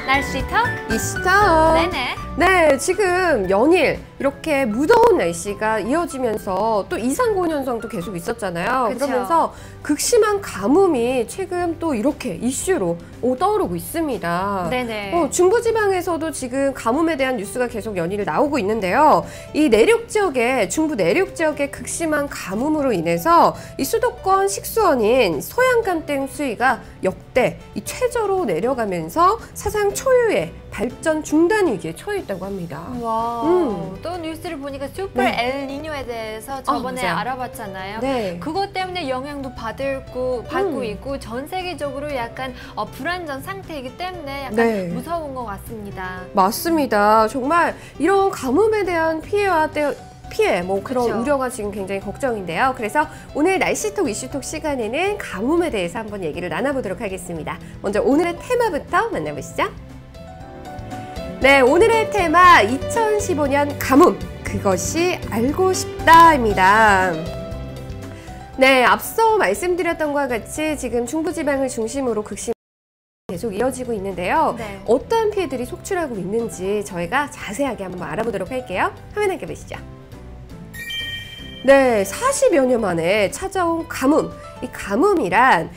날씨 톡 이시터. 네네. 네, 지금 연일 이렇게 무더운 날씨가 이어지면서 또 이상고온 현상도 계속 있었잖아요. 그쵸. 그러면서 극심한 가뭄이 최근 또 이렇게 이슈로 떠오르고 있습니다. 네네. 중부지방에서도 지금 가뭄에 대한 뉴스가 계속 연일 나오고 있는데요. 이 내륙 지역에, 중부 내륙 지역의 극심한 가뭄으로 인해서 이 수도권 식수원인 소양강댐 수위가 역대 이 최저로 내려가면서 사상 초유의 발전 중단 위기에 처해있다고 합니다. 와, 또 뉴스를 보니까 슈퍼 엘니뇨에 대해서 저번에 알아봤잖아요. 네. 그것 때문에 영향도 받고 있고 전 세계적으로 약간 불안정 상태이기 때문에 약간 무서운 것 같습니다. 맞습니다. 정말 이런 가뭄에 대한 피해, 그런 그쵸. 우려가 지금 굉장히 걱정인데요. 그래서 오늘 날씨톡, 이슈톡 시간에는 가뭄에 대해서 한번 얘기를 나눠보도록 하겠습니다. 먼저 오늘의 테마부터 만나보시죠. 네, 오늘의 테마 2015년 가뭄, 그것이 알고 싶다입니다. 네, 앞서 말씀드렸던 것과 같이 지금 중부지방을 중심으로 극심 계속 이어지고 있는데요. 어떠한 피해들이 속출하고 있는지 저희가 자세하게 한번 알아보도록 할게요. 화면 함께 보시죠. 네, 40여 년 만에 찾아온 가뭄. 이 가뭄이란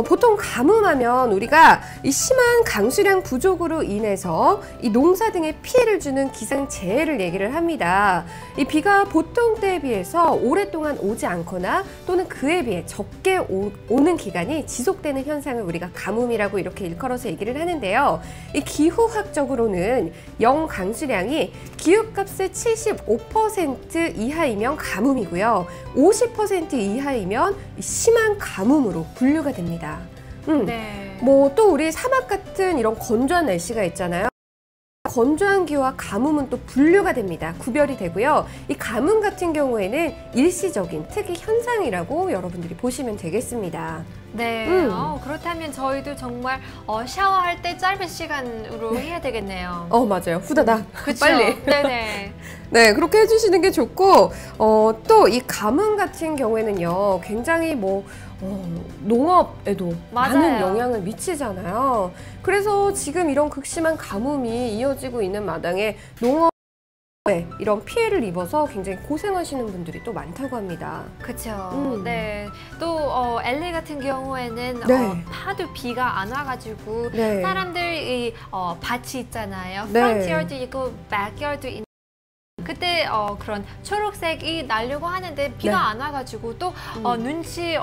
보통 가뭄하면 우리가 이 심한 강수량 부족으로 인해서 이 농사 등에 피해를 주는 기상재해를 얘기를 합니다. 이 비가 보통 때에 비해서 오랫동안 오지 않거나 또는 그에 비해 적게 오는 기간이 지속되는 현상을 우리가 가뭄이라고 이렇게 일컬어서 얘기를 하는데요. 이 기후학적으로는 영강수량이 기후값의 75% 이하이면 가뭄이고요. 50% 이하이면 심한 가뭄으로 분류가 됩니다. 뭐 또 우리 사막 같은 이런 건조한 날씨가 있잖아요. 건조한 기후와 가뭄은 또 분류가 됩니다. 구별이 되고요. 이 가뭄 같은 경우에는 일시적인 특이 현상이라고 여러분들이 보시면 되겠습니다. 네, 그렇다면 저희도 정말 샤워할 때 짧은 시간으로 해야 되겠네요. 맞아요. 후다닥. 그쵸? 빨리. 네네. 네, 그렇게 해주시는 게 좋고, 또 이 가뭄 같은 경우에는요, 굉장히 농업에도 많은 영향을 미치잖아요. 그래서 지금 이런 극심한 가뭄이 이어지고 있는 마당에 농업에 이런 피해를 입어서 굉장히 고생하시는 분들이 또 많다고 합니다. 그렇죠. 네. 또 LA 같은 경우에는 하도 비가 안 와가지고 사람들이 밭이 있잖아요. 프론티어도 있고 백야드도 있는. 그때 그런 초록색이 나려고 하는데 비가 안 와가지고 또 눈치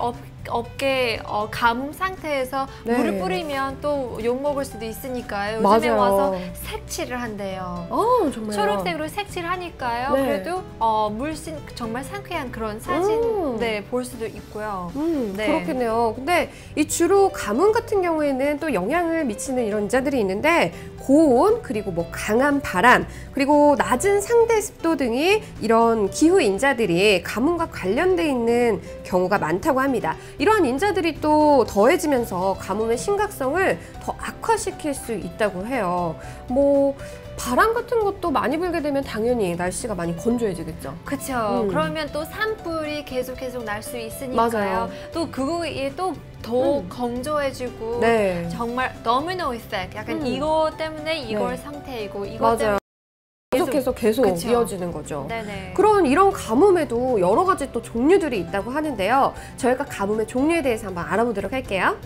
없게 가뭄 상태에서 물을 뿌리면 또 욕먹을 수도 있으니까요. 요즘에 와서 색칠을 한대요. 정말요? 초록색으로 색칠을 하니까요. 그래도 물씬 정말 상쾌한 그런 사진 볼 수도 있고요. 그렇겠네요. 근데 이 주로 가뭄 같은 경우에는 또 영향을 미치는 이런 인자들이 있는데 고온, 그리고 강한 바람, 그리고 낮은 상대 습도 등이 이런 기후 인자들이 가뭄과 관련돼 있는 경우가 많다고 합니다. 이러한 인자들이 또 더해지면서 가뭄의 심각성을 더 악화시킬 수 있다고 해요. 바람 같은 것도 많이 불게 되면 당연히 날씨가 많이 건조해지겠죠. 그렇죠. 그러면 또 산불이 계속 날 수 있으니까요. 또 그거에 또 더 건조해지고 정말 도미노 이펙트, 약간 이거 때문에 이걸 상태이고 이거 때문에 계속 이어지는 거죠. 그런 이런 가뭄에도 여러 가지 또 종류들이 있다고 하는데요. 저희가 가뭄의 종류에 대해서 한번 알아보도록 할게요.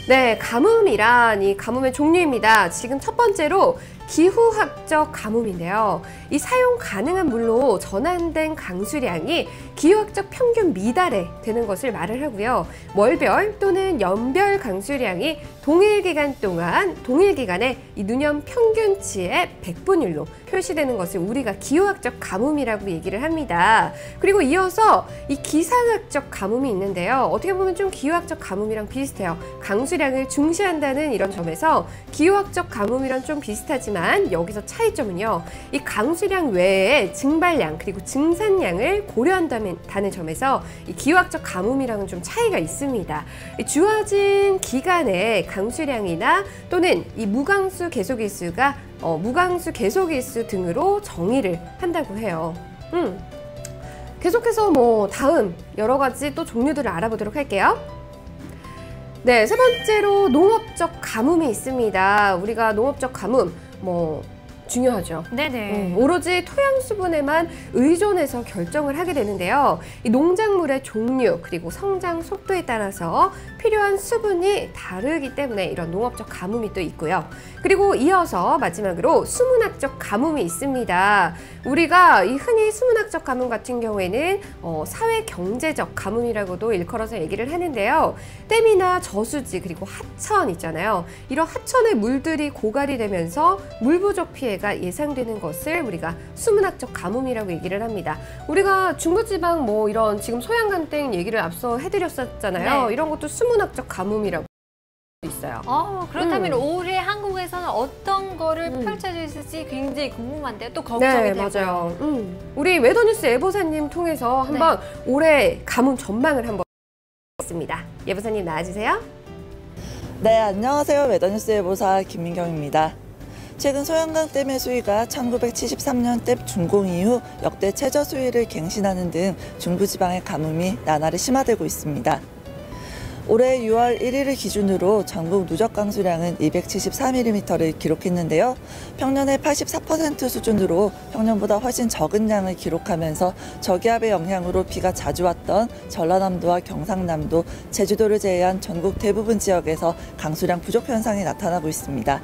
네, 가뭄이란 이 가뭄의 종류입니다. 지금 첫 번째로 기후학적 가뭄인데요. 이 사용 가능한 물로 전환된 강수량이 기후학적 평균 미달에 되는 것을 말을 하고요. 월별 또는 연별 강수량이 동일 기간에 이 누년 평균치의 100분율로 표시되는 것을 우리가 기후학적 가뭄이라고 얘기를 합니다. 그리고 이어서 이 기상학적 가뭄이 있는데요. 어떻게 보면 좀 기후학적 가뭄이랑 비슷해요. 강수량을 중시한다는 이런 점에서 기후학적 가뭄이랑 좀 비슷하지만 여기서 차이점은요. 이 강수량 외에 증발량 그리고 증산량을 고려한다는 점에서 이 기후학적 가뭄이랑은 좀 차이가 있습니다. 이 주어진 기간에 강수량이나 또는 이 무강수 계속일수가 무강수 계속일수 등으로 정의를 한다고 해요. 계속해서 다음 여러 가지 또 종류들을 알아보도록 할게요. 네, 세 번째로 농업적 가뭄이 있습니다. 우리가 농업적 가뭄, 중요하죠. 네네. 오로지 토양 수분에만 의존해서 결정을 하게 되는데요. 이 농작물의 종류 그리고 성장 속도에 따라서 필요한 수분이 다르기 때문에 이런 농업적 가뭄이 또 있고요. 그리고 이어서 마지막으로 수문학적 가뭄이 있습니다. 우리가 이 흔히 수문학적 가뭄 같은 경우에는 사회경제적 가뭄이라고도 일컬어서 얘기를 하는데요. 댐이나 저수지 그리고 하천 있잖아요. 이런 하천의 물들이 고갈이 되면서 물 부족 피해가 예상되는 것을 우리가 수문학적 가뭄이라고 얘기를 합니다. 우리가 중부지방 이런 지금 소양강땡 얘기를 앞서 해드렸었잖아요. 네. 이런 것도 수문학적 가뭄이라고 있어요. 그렇다면 올해 한국에서는 어떤 거를 펼쳐져 있을지 굉장히 궁금한데요. 또 걱정이 되고요. 네, 맞아요. 우리 웨더뉴스 예보사님 통해서 한번 올해 가뭄 전망을 한번 했습니다. 예보사님 나와주세요. 네, 안녕하세요. 웨더뉴스 예보사 김민경입니다. 최근 소양강댐의 수위가 1973년 댐 준공 이후 역대 최저 수위를 갱신하는 등 중부지방의 가뭄이 나날이 심화되고 있습니다. 올해 6월 1일을 기준으로 전국 누적 강수량은 274mm를 기록했는데요. 평년의 84% 수준으로 평년보다 훨씬 적은 양을 기록하면서 저기압의 영향으로 비가 자주 왔던 전라남도와 경상남도, 제주도를 제외한 전국 대부분 지역에서 강수량 부족 현상이 나타나고 있습니다.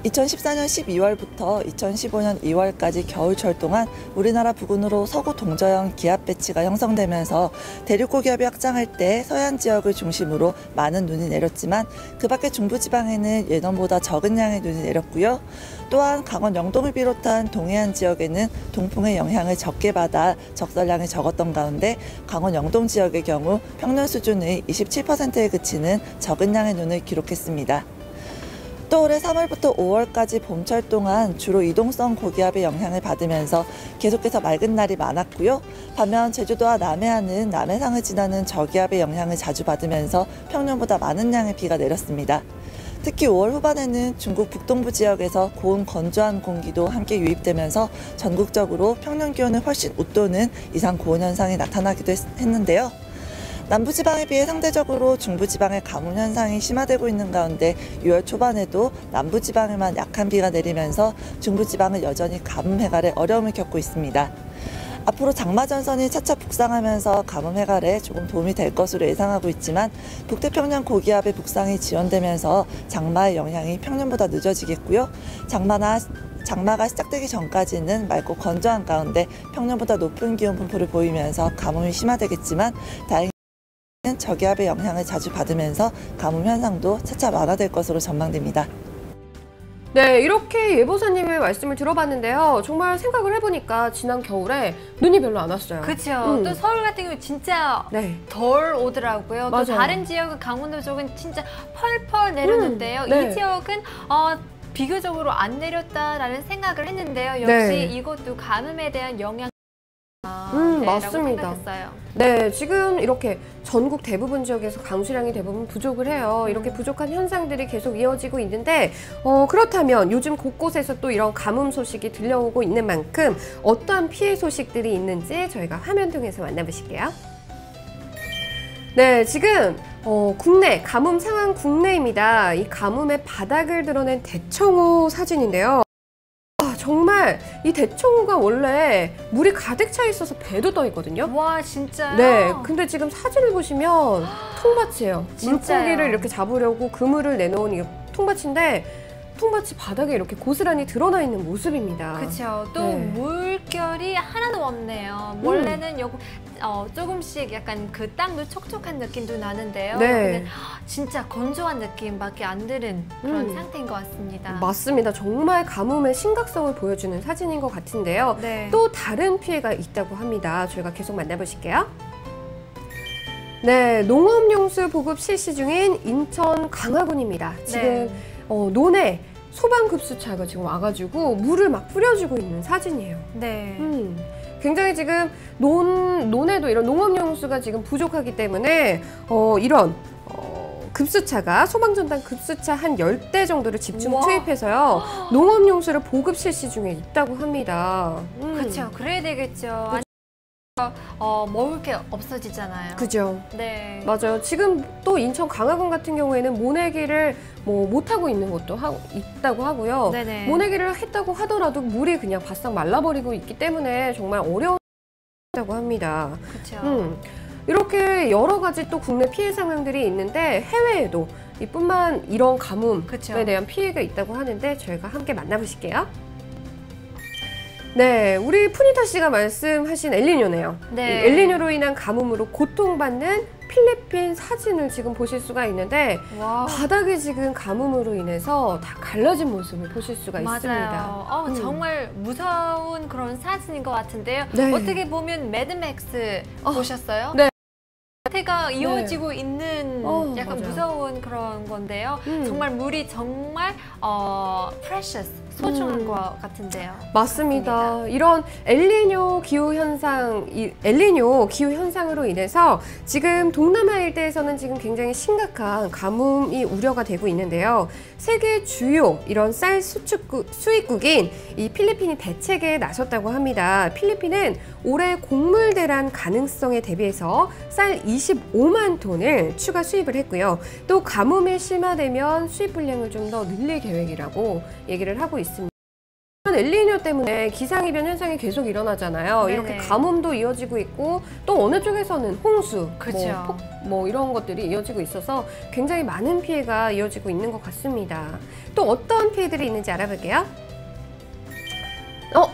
2014년 12월부터 2015년 2월까지 겨울철 동안 우리나라 부근으로 서구 동저형 기압 배치가 형성되면서 대륙고기압이 확장할 때 서해안 지역을 중심으로 많은 눈이 내렸지만 그 밖의 중부지방에는 예년보다 적은 양의 눈이 내렸고요. 또한 강원 영동을 비롯한 동해안 지역에는 동풍의 영향을 적게 받아 적설량이 적었던 가운데 강원 영동 지역의 경우 평년 수준의 27%에 그치는 적은 양의 눈을 기록했습니다. 또 올해 3월부터 5월까지 봄철 동안 주로 이동성 고기압의 영향을 받으면서 계속해서 맑은 날이 많았고요. 반면 제주도와 남해안은 남해상을 지나는 저기압의 영향을 자주 받으면서 평년보다 많은 양의 비가 내렸습니다. 특히 5월 후반에는 중국 북동부 지역에서 고온 건조한 공기도 함께 유입되면서 전국적으로 평년 기온을 훨씬 웃도는 이상 고온 현상이 나타나기도 했는데요. 남부지방에 비해 상대적으로 중부지방의 가뭄 현상이 심화되고 있는 가운데 6월 초반에도 남부지방에만 약한 비가 내리면서 중부지방은 여전히 가뭄 해갈에 어려움을 겪고 있습니다. 앞으로 장마전선이 차차 북상하면서 가뭄 해갈에 조금 도움이 될 것으로 예상하고 있지만 북태평양 고기압의 북상이 지연되면서 장마의 영향이 평년보다 늦어지겠고요. 장마가 시작되기 전까지는 맑고 건조한 가운데 평년보다 높은 기온 분포를 보이면서 가뭄이 심화되겠지만 다행히 저기압의 영향을 자주 받으면서 가뭄 현상도 차차 완화될 것으로 전망됩니다. 네, 이렇게 예보사님의 말씀을 들어봤는데요. 정말 생각을 해보니까 지난 겨울에 눈이 별로 안 왔어요. 그렇죠. 또 서울 같은 경우 진짜 덜 오더라고요. 맞아요. 또 다른 지역은 강원도 쪽은 진짜 펄펄 내렸는데요. 이 지역은 비교적으로 안 내렸다라는 생각을 했는데요. 역시 이것도 가뭄에 대한 영향 맞습니다. 생각했어요. 네, 지금 이렇게 전국 대부분 지역에서 강수량이 대부분 부족을 해요. 이렇게 부족한 현상들이 계속 이어지고 있는데 그렇다면 요즘 곳곳에서 또 이런 가뭄 소식이 들려오고 있는 만큼 어떠한 피해 소식들이 있는지 저희가 화면 통해서 만나보실게요. 네, 지금 국내 가뭄 상황 국내입니다. 이 가뭄의 바닥을 드러낸 대청호 사진인데요. 정말 이 대청호가 원래 물이 가득 차 있어서 배도 떠 있거든요. 와, 진짜요? 네, 근데 지금 사진을 보시면 통밭이에요. 물고기를 이렇게 잡으려고 그물을 내놓은 이 통밭인데 통밭이 바닥에 이렇게 고스란히 드러나 있는 모습입니다. 그렇죠. 또 물결이 하나도 없네요. 원래는 조금씩 약간 그 땅도 촉촉한 느낌도 나는데요. 근데 진짜 건조한 느낌밖에 안 드는 그런 상태인 것 같습니다. 맞습니다. 정말 가뭄의 심각성을 보여주는 사진인 것 같은데요. 또 다른 피해가 있다고 합니다. 저희가 계속 만나보실게요. 네, 농업용수 보급 실시 중인 인천 강화군입니다. 지금 논에 소방급수차가 지금 와가지고 물을 막 뿌려주고 있는 사진이에요. 굉장히 지금 논에도 이런 농업용수가 지금 부족하기 때문에 이런 급수차가 소방전단 급수차 한 10대 정도를 집중 투입해서요. 농업용수를 보급 실시 중에 있다고 합니다. 그렇죠. 그래야 되겠죠. 먹을 게 없어지잖아요. 그죠. 네. 맞아요. 지금 또 인천 강화군 같은 경우에는 모내기를 뭐 못하고 있는 곳도 있다고 하고요. 네네. 모내기를 했다고 하더라도 물이 그냥 바싹 말라버리고 있기 때문에 정말 어려웠다고 합니다. 그렇죠. 이렇게 여러 가지 또 국내 피해 상황들이 있는데 해외에도 이뿐만 이런 가뭄에 그쵸. 대한 피해가 있다고 하는데 저희가 함께 만나보실게요. 네, 우리 푸니타 씨가 말씀하신 엘니뇨네요. 네. 이 엘니뇨로 인한 가뭄으로 고통받는 필리핀 사진을 지금 보실 수가 있는데 와. 바닥이 지금 가뭄으로 인해서 다 갈라진 모습을 보실 수가 맞아요. 있습니다. 정말 무서운 그런 사진인 것 같은데요. 네. 어떻게 보면 매드맥스 보셨어요? 네. 태가 이어지고 있는 약간 맞아요. 무서운 그런 건데요. 정말 물이 정말 precious, 소중한 것 같은데요. 맞습니다. 이런 엘니뇨 기후 현상으로 인해서 지금 동남아 일대에서는 지금 굉장히 심각한 가뭄이 우려가 되고 있는데요. 세계 주요 이런 쌀 수입국인 이 필리핀이 대책에 나섰다고 합니다. 필리핀은 올해 곡물 대란 가능성에 대비해서 쌀 25만 톤을 추가 수입을 했고요. 또 가뭄이 심화되면 수입 분량을 좀 더 늘릴 계획이라고 얘기를 하고 있습니다. 엘니뇨 때문에 기상이변 현상이 계속 일어나잖아요. 네네. 이렇게 가뭄도 이어지고 있고 또 어느 쪽에서는 홍수, 그렇죠. 뭐 이런 것들이 이어지고 있어서 굉장히 많은 피해가 이어지고 있는 것 같습니다. 또 어떤 피해들이 있는지 알아볼게요.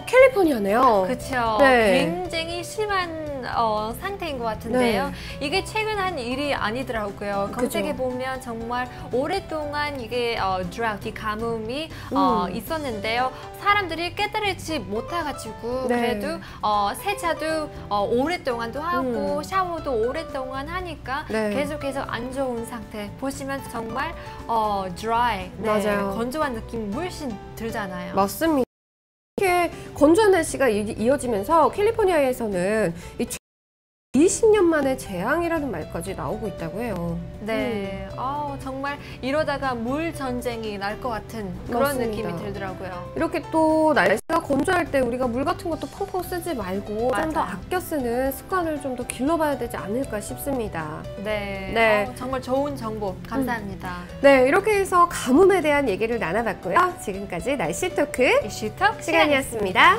캘리포니아네요. 그렇죠. 네. 굉장히 심한 상태인 것 같은데요. 네. 이게 최근 한 일이 아니더라고요. 검색해 보면 정말 오랫동안 이게 drought, 이 가뭄이 있었는데요. 사람들이 깨달지 못해가지고 네. 그래도 세차도 오랫동안도 하고 샤워도 오랫동안 하니까 네. 계속 안 좋은 상태. 보시면 정말 dry, 맞아요. 건조한 느낌 물씬 들잖아요. 맞습니다. 이렇게 건조한 날씨가 이어지면서 캘리포니아에서는 20년 만에 재앙이라는 말까지 나오고 있다고 해요. 네, 정말 이러다가 물 전쟁이 날 것 같은 그런 맞습니다. 느낌이 들더라고요. 이렇게 또 날씨가 건조할 때 우리가 물 같은 것도 펑펑 쓰지 말고 좀 더 맞아요. 아껴 쓰는 습관을 좀 더 길러봐야 되지 않을까 싶습니다. 네, 네. 정말 좋은 정보 감사합니다. 네, 이렇게 해서 가뭄에 대한 얘기를 나눠봤고요. 지금까지 날씨 토크 이슈톡 시간이었습니다.